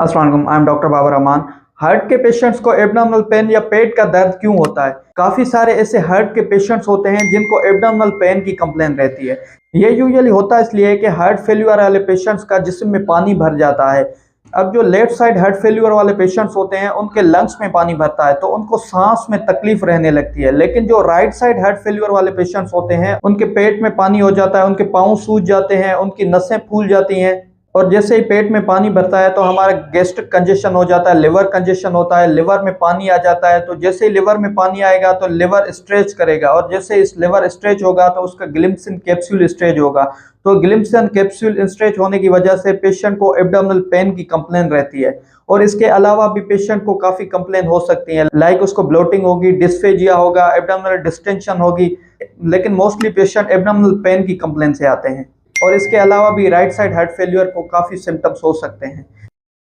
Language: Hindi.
अस्सलाम वालेकुम, I am doctor Babar Rahman. Heart के पेशेंट्स को एब्डोमिनल पेन या पेट का दर्द क्यों होता है? काफ़ी सारे ऐसे हार्ट के पेशेंट्स होते हैं जिनको एब्डोमिनल पेन की कंप्लेन रहती है। ये यूजुअली होता इसलिए कि हार्ट फेल्यूर वाले पेशेंट्स का जिस्म में पानी भर जाता है। अब जो लेफ्ट साइड हार्ट फेल्यूर वाले पेशेंट्स होते हैं उनके लंग्स में पानी भरता है तो उनको सांस में तकलीफ रहने लगती है। लेकिन जो राइट साइड हार्ट फेल्यूर वाले पेशेंट्स होते हैं उनके पेट में पानी हो जाता है, उनके पाँव सूज जाते हैं, उनकी नसें फूल जाती हैं। और जैसे ही पेट में पानी भरता है तो हमारा गैस्ट्रिक कंजेशन हो जाता है, लिवर कंजेशन होता है, लिवर में पानी आ जाता है। तो जैसे ही लिवर में पानी आएगा तो लिवर स्ट्रेच करेगा, और जैसे इस लिवर स्ट्रेच होगा तो उसका ग्लिम्सन कैप्सूल स्ट्रेच होगा। तो ग्लिम्सन कैप्सूल स्ट्रेच होने की वजह से पेशेंट को एब्डोमिनल पेन की कंप्लेन रहती है। और इसके अलावा भी पेशेंट को काफ़ी कंप्लेन हो सकती है, लाइक उसको ब्लोटिंग होगी, डिस्फेजिया होगा, एब्डोमिनल डिस्टेंशन होगी। लेकिन मोस्टली पेशेंट एब्डोमिनल पेन की कंप्लेन से आते हैं। और इसके अलावा भी राइट साइड हार्ट फेल्यूर को काफ़ी सिम्टम्स हो सकते हैं।